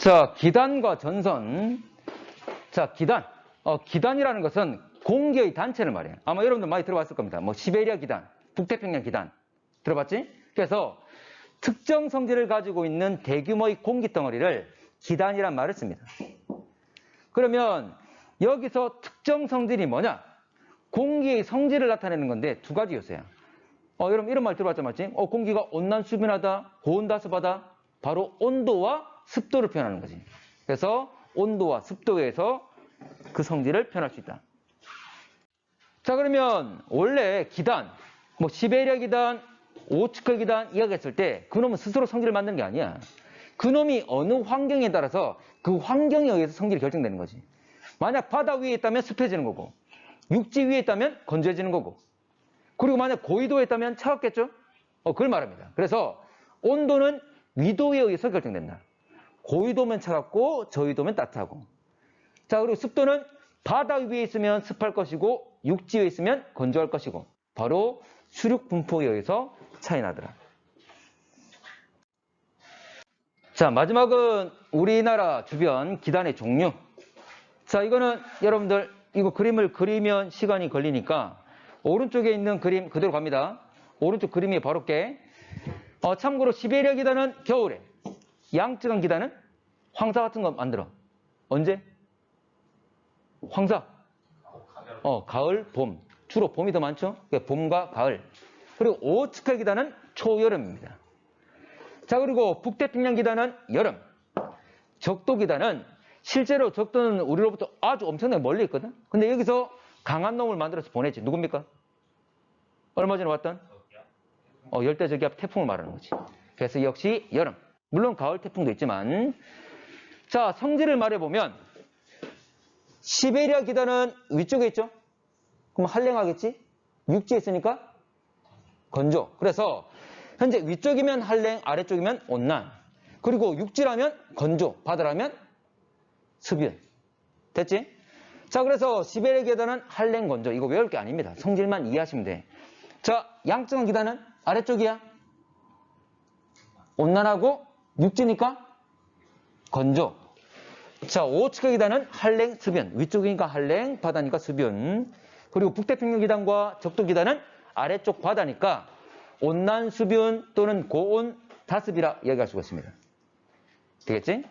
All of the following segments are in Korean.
자, 기단과 전선. 자, 기단. 기단이라는 것은 공기의 단체를 말해요. 아마 여러분들 많이 들어봤을 겁니다. 뭐 시베리아 기단, 북태평양 기단. 들어봤지? 그래서 특정 성질을 가지고 있는 대규모의 공기 덩어리를 기단이란 말을 씁니다. 그러면 여기서 특정 성질이 뭐냐? 공기의 성질을 나타내는 건데 두 가지 요소야. 여러분 이런 말 들어봤죠, 맞지? 공기가 온난수변하다, 고온다습하다. 바로 온도와 습도를 표현하는 거지. 그래서 온도와 습도에서 그 성질을 표현할 수 있다. 자, 그러면 원래 기단, 뭐 시베리아 기단, 오츠크 기단 이야기했을 때 그놈은 스스로 성질을 만드는 게 아니야. 그놈이 어느 환경에 따라서 그 환경에 의해서 성질이 결정되는 거지. 만약 바다 위에 있다면 습해지는 거고, 육지 위에 있다면 건조해지는 거고, 그리고 만약 고위도에 있다면 차갑겠죠? 그걸 말합니다. 그래서 온도는 위도에 의해서 결정된다. 고위도면 차갑고 저위도면 따뜻하고. 자, 그리고 습도는 바다 위에 있으면 습할 것이고 육지에 있으면 건조할 것이고, 바로 수륙 분포에 의해서 차이 나더라. 자, 마지막은 우리나라 주변 기단의 종류. 자, 이거는 여러분들 이거 그림을 그리면 시간이 걸리니까 오른쪽에 있는 그림 그대로 갑니다. 오른쪽 그림이 바로 게. 참고로 시베리아 기단은 겨울에, 양쯔강 기단은 황사 같은 거 만들어. 언제? 황사. 가을, 봄. 주로 봄이 더 많죠? 봄과 가을. 그리고 오츠크 기단은 초여름입니다. 자, 그리고 북태평양 기단은 여름. 적도 기단은 실제로 적도는 우리로부터 아주 엄청나게 멀리 있거든. 근데 여기서 강한 놈을 만들어서 보내지. 누굽니까? 얼마 전에 왔던 열대저기압 태풍을 말하는 거지. 그래서 역시 여름. 물론 가을 태풍도 있지만. 자, 성질을 말해보면 시베리아 기단은 위쪽에 있죠? 그럼 한랭하겠지? 육지에 있으니까 건조. 그래서 현재 위쪽이면 한랭, 아래쪽이면 온난. 그리고 육지라면 건조, 바다라면 습연. 됐지? 자, 그래서 시베리아 기단은 한랭, 건조. 이거 외울 게 아닙니다. 성질만 이해하시면 돼. 자, 양쯔강 기단은 아래쪽이야. 온난하고 육지니까 건조. 자, 오츠크 기단은 한랭, 습연. 위쪽이니까 한랭, 바다니까 습연. 그리고 북태평양 기단과 적도 기단은 아래쪽 바다니까 온난, 습연 또는 고온, 다습이라 이야기할 수가 있습니다. 되겠지?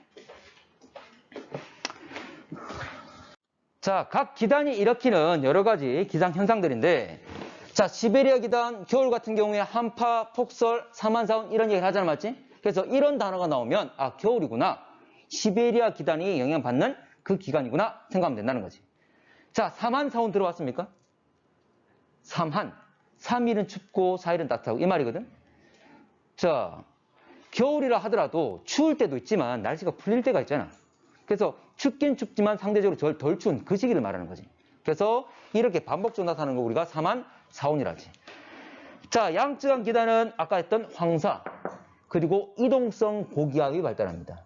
자, 각 기단이 일으키는 여러 가지 기상 현상들인데, 자, 시베리아 기단, 겨울 같은 경우에 한파, 폭설, 사만사온 이런 얘기를 하잖아, 맞지? 그래서 이런 단어가 나오면 겨울이구나. 시베리아 기단이 영향받는 그 기간이구나 생각하면 된다는 거지. 자, 사만사온 들어봤습니까? 삼한. 3일은 춥고 4일은 따뜻하고 이 말이거든. 자, 겨울이라 하더라도 추울 때도 있지만 날씨가 풀릴 때가 있잖아. 그래서 춥긴 춥지만 상대적으로 덜 추운 그 시기를 말하는 거지. 그래서 이렇게 반복적으로 나타나는 거 우리가 사만사온이라지. 자, 양쯔강 기단은 아까 했던 황사 그리고 이동성 고기압이 발달합니다.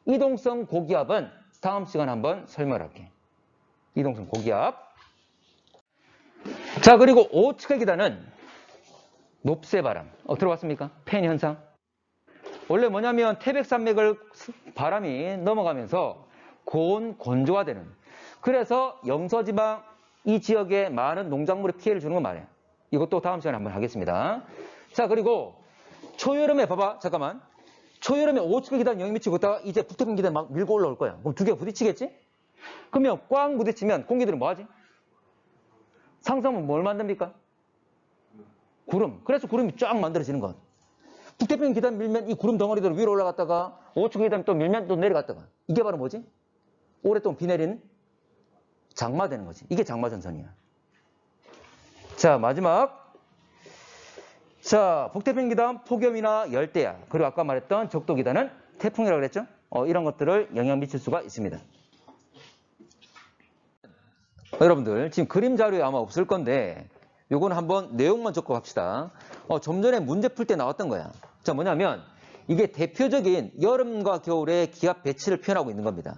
이동성 고기압은 다음 시간에 한번 설명할게. 이동성 고기압. 자, 그리고 오츠크 기단은 높새바람. 들어봤습니까? 팬 현상. 원래 뭐냐면 태백산맥을 바람이 넘어가면서 고온 건조가 되는. 그래서 영서지방 이 지역에 많은 농작물에 피해를 주는 건 말이에요. 이것도 다음 시간에 한번 하겠습니다. 자, 그리고 초여름에 봐봐. 잠깐만. 초여름에 오츠크 기단 영향 미치고 있다가 이제 북태평양 기단 막 밀고 올라올 거야. 그럼 두 개가 부딪히겠지? 그러면 꽝 부딪히면 공기들은 뭐 하지? 상승하면 뭘 만듭니까? 구름. 그래서 구름이 쫙 만들어지는 것. 북태평양 기단 밀면 이 구름 덩어리들 위로 올라갔다가 오츠크 기단 또 밀면 또 내려갔다가. 이게 바로 뭐지? 오랫동안 비 내리는 장마 되는 거지. 이게 장마전선이야. 자, 마지막. 자, 북태평양 기단 폭염이나 열대야. 그리고 아까 말했던 적도 기단은 태풍이라고 그랬죠? 이런 것들을 영향 미칠 수가 있습니다. 여러분들 지금 그림 자료에 아마 없을 건데 요거는 한번 내용만 적고 갑시다. 좀 전에 문제 풀 때 나왔던 거야. 자, 뭐냐면 이게 대표적인 여름과 겨울의 기압 배치를 표현하고 있는 겁니다.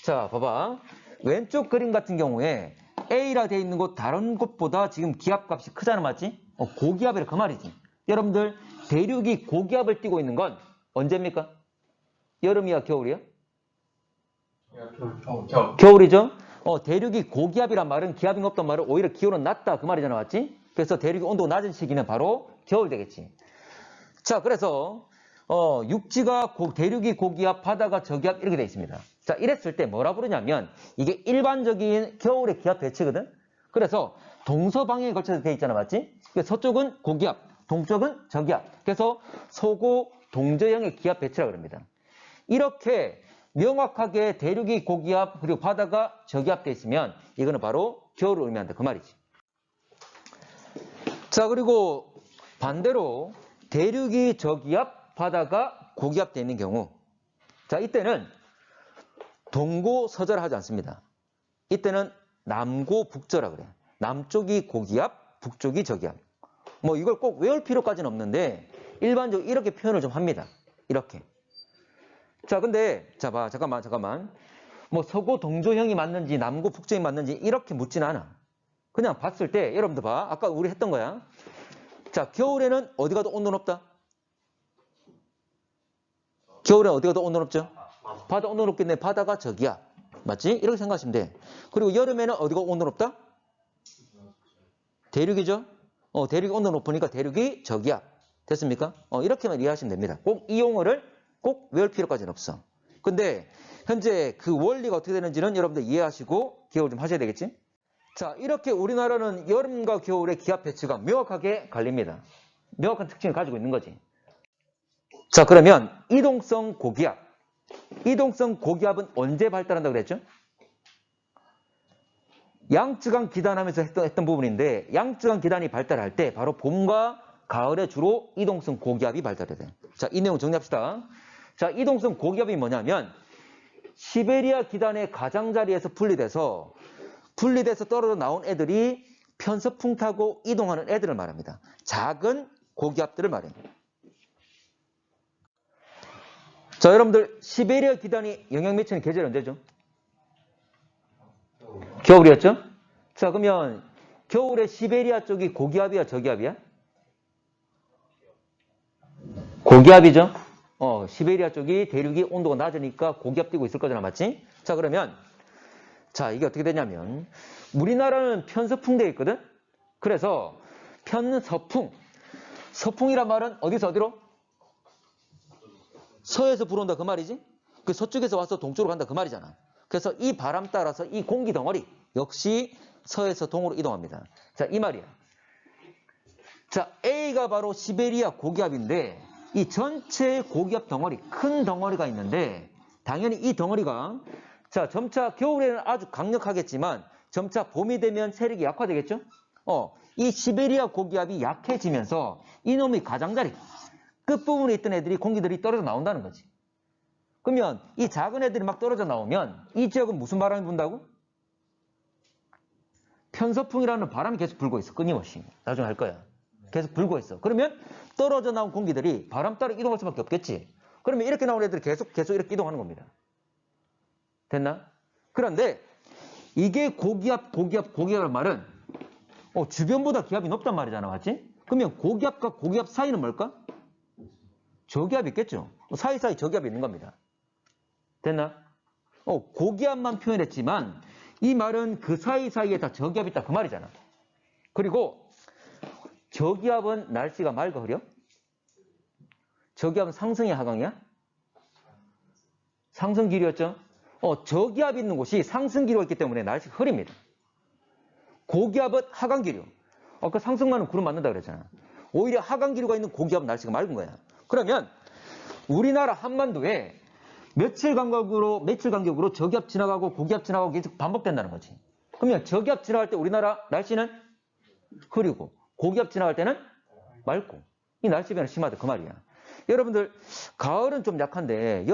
자, 봐봐. 왼쪽 그림 같은 경우에 A라 되어 있는 곳 다른 곳보다 지금 기압값이 크잖아, 맞지? 고기압이라 그 말이지. 여러분들 대륙이 고기압을 띠고 있는 건 언제입니까? 여름이야, 겨울이야? 겨울. 겨울이죠? 대륙이 고기압이란 말은 기압이 높단 말은 오히려 기온은 낮다 그 말이잖아, 맞지? 그래서 대륙의 온도가 낮은 시기는 바로 겨울 되겠지. 자, 그래서 육지가 대륙이 고기압, 바다가 저기압 이렇게 돼 있습니다. 자, 이랬을 때 뭐라 부르냐면 이게 일반적인 겨울의 기압 배치거든. 그래서 동서방향에 걸쳐서 돼 있잖아, 맞지? 서쪽은 고기압, 동쪽은 저기압. 그래서 서고 동저형의 기압 배치라고 합니다. 이렇게 명확하게 대륙이 고기압 그리고 바다가 저기압돼 있으면 이거는 바로 겨울을 의미한다 그 말이지. 자, 그리고 반대로 대륙이 저기압, 바다가 고기압돼 있는 경우, 자, 이때는 동고서절을 하지 않습니다. 이때는 남고북저라 그래. 남쪽이 고기압, 북쪽이 저기압. 뭐 이걸 꼭 외울 필요까지는 없는데 일반적으로 이렇게 표현을 좀 합니다. 이렇게. 자, 근데 자, 봐, 잠깐만. 뭐 서고 동조형이 맞는지 남고 북저형이 맞는지 이렇게 묻지는 않아. 그냥 봤을 때 여러분들 봐. 아까 우리 했던 거야. 자, 겨울에는 어디가 더 온도 높다? 겨울에 어디가 더 온도 높죠? 바다 온도 높겠네. 바다가 저기야. 맞지? 이렇게 생각하시면 돼. 그리고 여름에는 어디가 온도 높다? 대륙이죠? 대륙이 온도 높으니까 대륙이 저기야. 됐습니까? 이렇게만 이해하시면 됩니다. 꼭 이 용어를 꼭 외울 필요까지는 없어. 근데 현재 그 원리가 어떻게 되는지는 여러분들 이해하시고 기억을 좀 하셔야 되겠지? 자, 이렇게 우리나라는 여름과 겨울의 기압 배치가 명확하게 갈립니다. 명확한 특징을 가지고 있는 거지. 자, 그러면 이동성 고기압. 이동성 고기압은 언제 발달한다고 그랬죠? 양쯔강 기단하면서 했던 부분인데 양쯔강 기단이 발달할 때 바로 봄과 가을에 주로 이동성 고기압이 발달해야 돼. 자, 이 내용 정리합시다. 자, 이동성 고기압이 뭐냐면 시베리아 기단의 가장자리에서 분리돼서 떨어져 나온 애들이 편서풍 타고 이동하는 애들을 말합니다. 작은 고기압들을 말해요. 자, 여러분들 시베리아 기단이 영향 미치는 계절이 언제죠? 겨울이었죠? 자, 그러면 겨울에 시베리아 쪽이 고기압이야, 저기압이야? 고기압이죠? 시베리아 쪽이 대륙이 온도가 낮으니까 고기압 뛰고 있을 거잖아, 맞지? 자, 그러면 자, 이게 어떻게 되냐면 우리나라는 편서풍 되어 있거든? 그래서 편서풍. 서풍이란 말은 어디서 어디로? 서에서 불어온다 그 말이지? 그 서쪽에서 와서 동쪽으로 간다 그 말이잖아. 그래서 이 바람 따라서 이 공기 덩어리 역시 서에서 동으로 이동합니다. 자, 이 말이야. 자, A가 바로 시베리아 고기압인데 이 전체 고기압 덩어리, 큰 덩어리가 있는데 당연히 이 덩어리가 자, 점차 겨울에는 아주 강력하겠지만 점차 봄이 되면 세력이 약화되겠죠? 이 시베리아 고기압이 약해지면서 이놈의 가장자리 끝부분에 있던 애들이 공기들이 떨어져 나온다는 거지. 그러면 이 작은 애들이 막 떨어져 나오면 이 지역은 무슨 바람이 분다고? 편서풍이라는 바람이 계속 불고 있어. 끊임없이. 나중에 할 거야. 계속 불고 있어. 그러면 떨어져 나온 공기들이 바람 따라 이동할 수밖에 없겠지. 그러면 이렇게 나온 애들이 계속 이렇게 이동하는 겁니다. 됐나? 그런데 이게 고기압이라는 말은 주변보다 기압이 높단 말이잖아. 맞지? 그러면 고기압과 고기압 사이는 뭘까? 저기압이 있겠죠. 사이사이 저기압이 있는 겁니다. 됐나? 고기압만 표현했지만 이 말은 그 사이사이에 다 저기압이 있다 그 말이잖아. 그리고 저기압은 날씨가 맑아 흐려? 저기압은 상승이야 하강이야? 상승기류였죠? 저기압이 있는 곳이 상승기류가 있기 때문에 날씨가 흐립니다. 고기압은 하강기류. 아까 상승만은 구름 맞는다 그랬잖아. 오히려 하강기류가 있는 고기압은 날씨가 맑은 거야. 그러면 우리나라 한반도에 며칠 간격으로 저기압 지나가고 고기압 지나가고 계속 반복된다는 거지. 그러면 저기압 지나갈 때 우리나라 날씨는 흐리고 고기압 지나갈 때는 맑고 이 날씨 변화 심하다 그 말이야. 여러분들 가을은 좀 약한데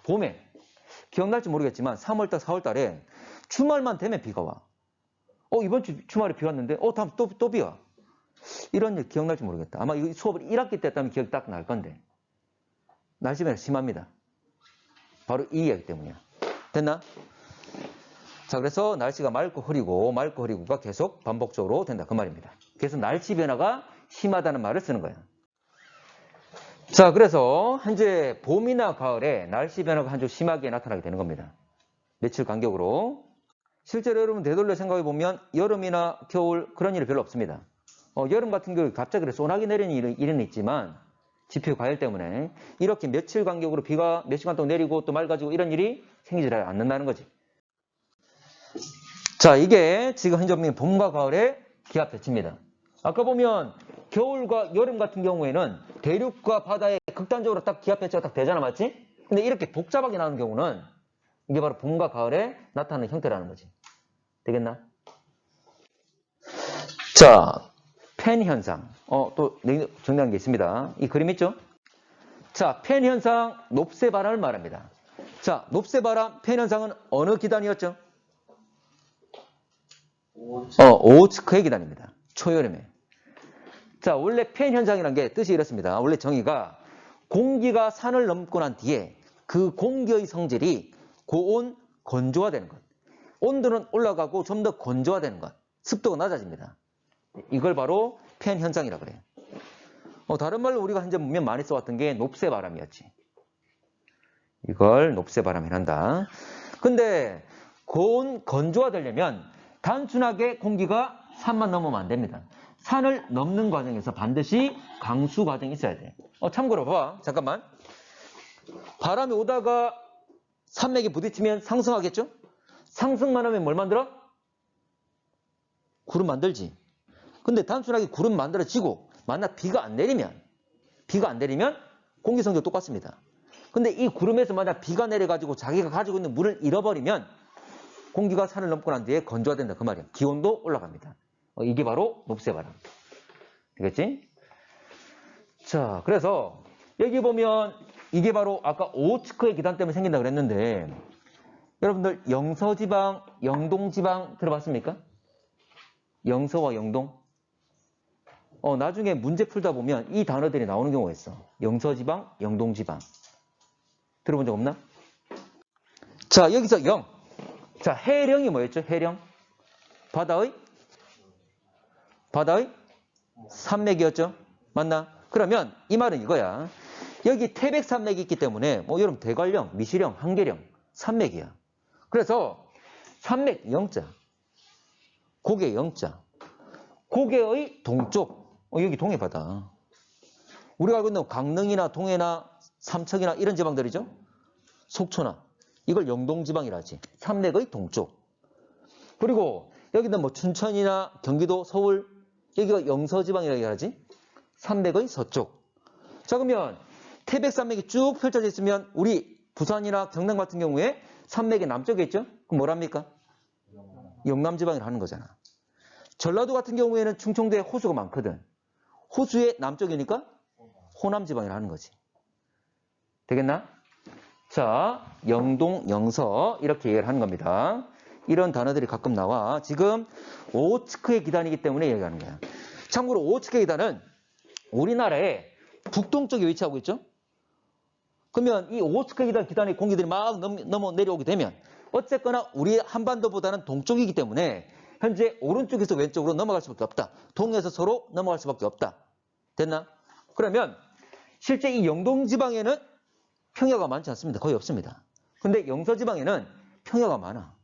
봄에 기억날지 모르겠지만 3월달 4월달에 주말만 되면 비가 와. 이번 주말에 비 왔는데 다음 또 비 와. 이런 일 기억날지 모르겠다. 아마 이 수업을 1학기 때 했다면 기억이 딱 날 건데 날씨 변화 심합니다. 바로 이 이야기 때문이야. 됐나? 자, 그래서 날씨가 맑고 흐리고가 계속 반복적으로 된다 그 말입니다. 그래서 날씨 변화가 심하다는 말을 쓰는 거야. 자, 그래서 현재 봄이나 가을에 날씨 변화가 아주 심하게 나타나게 되는 겁니다. 며칠 간격으로. 실제로 여러분 되돌려 생각해 보면 여름이나 겨울 그런 일이 별로 없습니다. 여름 같은 경우에 갑자기 소나기 내리는 일은 있지만 지표 과열 때문에 이렇게 며칠 간격으로 비가 몇 시간 동안 내리고 또 맑아지고 이런 일이 생기지 않는다는 거지. 자, 이게 지금 현재 보면 봄과 가을의 기압 배치입니다. 아까 보면 겨울과 여름 같은 경우에는 대륙과 바다에 극단적으로 딱 기압 배치가 딱 되잖아, 맞지? 근데 이렇게 복잡하게 나오는 경우는 이게 바로 봄과 가을에 나타나는 형태라는 거지. 되겠나? 자, 팬 현상. 또 정리한 게 있습니다. 이 그림 있죠? 자, 팬 현상, 높새 바람을 말합니다. 자, 높새 바람, 팬 현상은 어느 기단이었죠? 오호츠크의 기단입니다. 초여름에. 자, 원래 팬 현상이라는 게 뜻이 이렇습니다. 원래 정의가 공기가 산을 넘고 난 뒤에 그 공기의 성질이 고온, 건조화되는 것. 온도는 올라가고 좀 더 건조화되는 것. 습도가 낮아집니다. 이걸 바로 팬 현상이라고 그래요. 다른 말로 우리가 현재 보면 많이 써왔던 게 높새 바람이었지. 이걸 높새 바람이라 한다. 근데 고온, 건조화되려면 단순하게 공기가 산만 넘으면 안 됩니다. 산을 넘는 과정에서 반드시 강수 과정이 있어야 돼. 참고로 봐봐. 잠깐만. 바람이 오다가 산맥에 부딪히면 상승하겠죠? 상승만 하면 뭘 만들어? 구름 만들지. 근데 단순하게 구름 만들어지고 만약 비가 안 내리면 공기 성질도 똑같습니다. 근데 이 구름에서 만약 비가 내려가지고 자기가 가지고 있는 물을 잃어버리면 공기가 산을 넘고 난 뒤에 건조화된다 그 말이야. 기온도 올라갑니다. 이게 바로 높새바람. 되겠지? 자, 그래서 여기 보면 이게 바로 아까 오호츠크의 기단 때문에 생긴다 그랬는데 여러분들 영서지방, 영동지방 들어봤습니까? 영서와 영동. 나중에 문제 풀다 보면 이 단어들이 나오는 경우가 있어. 영서지방, 영동지방. 들어본 적 없나? 자, 여기서 영. 자, 해령이 뭐였죠? 해령. 바다의 산맥이었죠? 맞나? 그러면 이 말은 이거야. 여기 태백산맥이 있기 때문에 여러분 대관령, 미시령, 한계령, 산맥이야. 그래서 산맥 영자, 고개 영자, 고개의 동쪽, 여기 동해바다. 우리가 알고 있는 강릉이나 동해나 삼척이나 이런 지방들이죠. 속초나 이걸 영동지방이라 하지. 산맥의 동쪽. 그리고 여기는 춘천이나 경기도, 서울 여기가 영서지방이라고 하지. 산맥의 서쪽. 자, 그러면 태백산맥이 쭉 펼쳐져 있으면 우리 부산이나 경남 같은 경우에 산맥의 남쪽에 있죠? 그럼 뭐랍니까? 영남지방이라 하는 거잖아. 전라도 같은 경우에는 충청도에 호수가 많거든. 호수의 남쪽이니까 호남지방이라 하는 거지. 되겠나? 자, 영동, 영서 이렇게 얘기를 하는 겁니다. 이런 단어들이 가끔 나와. 지금 오호츠크의 기단이기 때문에 얘기하는 거야. 참고로 오호츠크의 기단은 우리나라의 북동쪽에 위치하고 있죠? 그러면 이 오호츠크의 기단의 공기들이 막 넘어 내려오게 되면 어쨌거나 우리 한반도보다는 동쪽이기 때문에 현재 오른쪽에서 왼쪽으로 넘어갈 수밖에 없다. 동에서 서로 넘어갈 수밖에 없다. 됐나? 그러면 실제 이 영동지방에는 평야가 많지 않습니다. 거의 없습니다. 근데 영서지방에는 평야가 많아.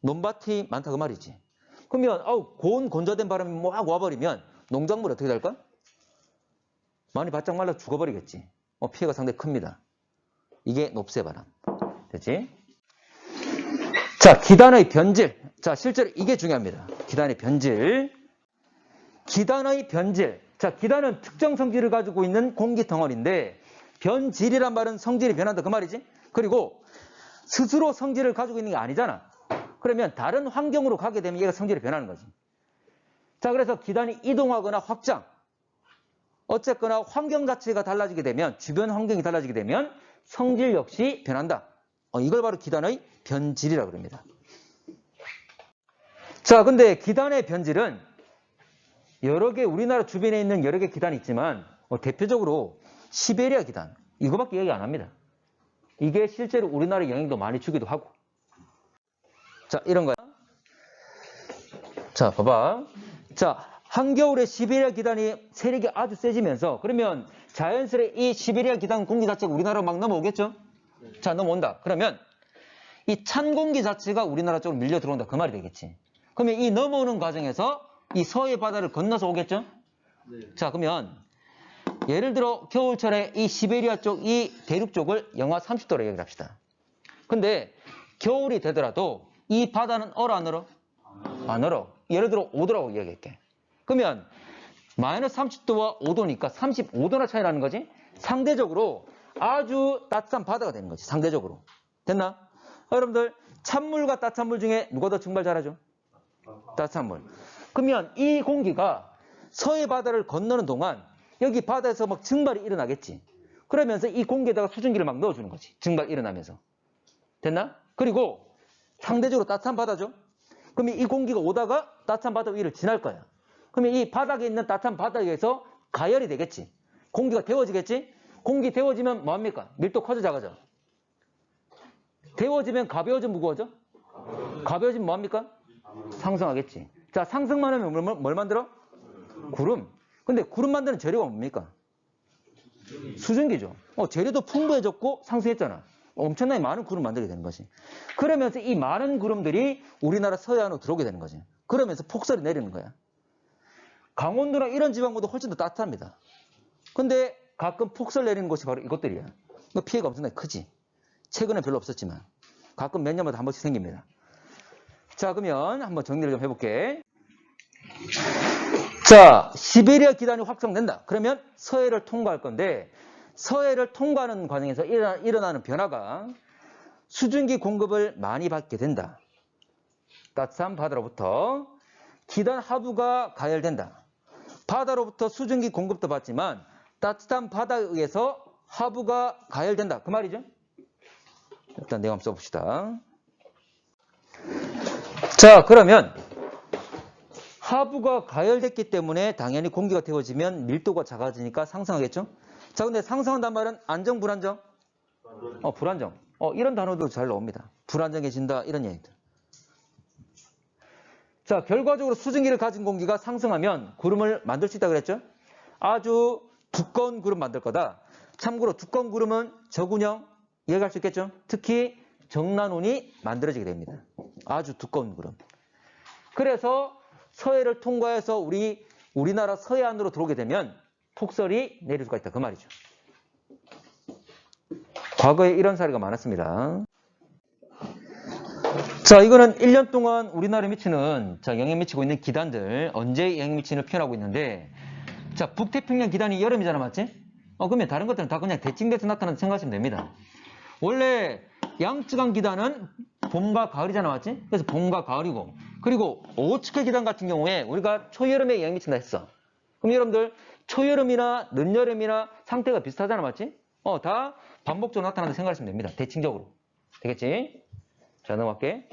논밭이 많다 그 말이지. 그러면 고온 건조된 바람이 막 와버리면 농작물 어떻게 될까? 많이 바짝 말라 죽어버리겠지. 피해가 상당히 큽니다. 이게 높새바람. 됐지? 자, 기단의 변질. 자, 실제로 이게 중요합니다. 기단의 변질. 기단의 변질. 자, 기단은 특정 성질을 가지고 있는 공기 덩어리인데 변질이란 말은 성질이 변한다 그 말이지. 그리고 스스로 성질을 가지고 있는 게 아니잖아. 그러면 다른 환경으로 가게 되면 얘가 성질이 변하는 거지. 자, 그래서 기단이 이동하거나 확장. 어쨌거나 환경 자체가 달라지게 되면 주변 환경이 달라지게 되면 성질 역시 변한다. 이걸 바로 기단의 변질이라고 합니다. 자, 근데 기단의 변질은 여러 개 우리나라 주변에 있는 여러 개 기단이 있지만 대표적으로 시베리아 기단 이거밖에 얘기 안 합니다. 이게 실제로 우리나라에 영향도 많이 주기도 하고. 자, 이런 거야. 자, 봐봐. 자, 한겨울에 시베리아 기단이 세력이 아주 세지면서 그러면 자연스레 이 시베리아 기단 공기 자체가 우리나라로 막 넘어오겠죠? 자, 넘어온다. 그러면 이 찬 공기 자체가 우리나라 쪽으로 밀려 들어온다. 그 말이 되겠지. 그러면 이 넘어오는 과정에서 이 서해 바다를 건너서 오겠죠? 자, 그러면 예를 들어 겨울철에 이 시베리아 쪽, 이 대륙 쪽을 영하 30도로 얘기를 합시다. 근데 겨울이 되더라도 이 바다는 얼어 안 얼어? 안 얼어. 예를 들어 5도라고 이야기할게. 그러면 마이너스 30도와 5도니까 35도나 차이 나는 거지? 상대적으로 아주 따뜻한 바다가 되는 거지. 상대적으로. 됐나? 여러분들 찬물과 따뜻한 물 중에 누가 더 증발 잘하죠? 따뜻한 물. 그러면 이 공기가 서해 바다를 건너는 동안 여기 바다에서 막 증발이 일어나겠지. 그러면서 이 공기에다가 수증기를 막 넣어주는 거지. 증발 일어나면서. 됐나? 그리고 상대적으로 따뜻한 바다죠. 그러면 이 공기가 오다가 따뜻한 바다 위를 지날 거야. 그러면 이 바닥에 있는 따뜻한 바닥에서 가열이 되겠지. 공기가 데워지겠지. 공기 데워지면 뭐합니까? 밀도 커져 작아져? 데워지면 가벼워져 무거워져? 가벼워지면 뭐합니까? 상승하겠지. 자, 상승만 하면 뭘 만들어? 구름. 근데 구름 만드는 재료가 뭡니까? 수증기죠. 재료도 풍부해졌고 상승했잖아. 엄청나게 많은 구름 만들게 되는 거지. 그러면서 이 많은 구름들이 우리나라 서해안으로 들어오게 되는 거지. 그러면서 폭설이 내리는 거야. 강원도나 이런 지방보다 훨씬 더 따뜻합니다. 근데 가끔 폭설 내리는 곳이 바로 이것들이야. 피해가 엄청나게 크지. 최근에 별로 없었지만 가끔 몇 년마다 한 번씩 생깁니다. 자, 그러면 한번 정리를 좀 해볼게. 자, 시베리아 기단이 확성된다. 그러면 서해를 통과할 건데 서해를 통과하는 과정에서 일어나는 변화가 수증기 공급을 많이 받게 된다. 따뜻한 바다로부터 기단 하부가 가열된다. 바다로부터 수증기 공급도 받지만 따뜻한 바다에 의해서 하부가 가열된다. 그 말이죠. 일단 내가 한번 써봅시다. 자, 그러면 하부가 가열됐기 때문에 당연히 공기가 데워지면 밀도가 작아지니까 상승하겠죠? 자, 근데 상승한단 말은 안정, 불안정? 불안정. 이런 단어도 잘 나옵니다. 불안정해진다, 이런 얘기들. 자, 결과적으로 수증기를 가진 공기가 상승하면 구름을 만들 수 있다 그랬죠? 아주 두꺼운 구름 만들 거다. 참고로 두꺼운 구름은 저군형 이해할 수 있겠죠? 특히 정란운이 만들어지게 됩니다. 아주 두꺼운 구름. 그래서 서해를 통과해서 우리나라 서해안으로 들어오게 되면 폭설이 내릴 수가 있다. 그 말이죠. 과거에 이런 사례가 많았습니다. 자, 이거는 1년 동안 우리나라에 미치는, 영향 미치고 있는 기단들, 언제 영향 미치는 표현하고 있는데, 자, 북태평양 기단이 여름이잖아, 맞지? 그러면 다른 것들은 다 그냥 대칭돼서 나타난다 생각하시면 됩니다. 원래 양쯔강 기단은 봄과 가을이잖아, 맞지? 그래서 봄과 가을이고, 그리고 오츠케 기단 같은 경우에 우리가 초여름에 영향 미친다 했어. 그럼 여러분들 초여름이나 늦여름이나 상태가 비슷하잖아, 맞지? 다 반복적으로 나타난다 생각하시면 됩니다. 대칭적으로. 되겠지? 자, 넘어갈게.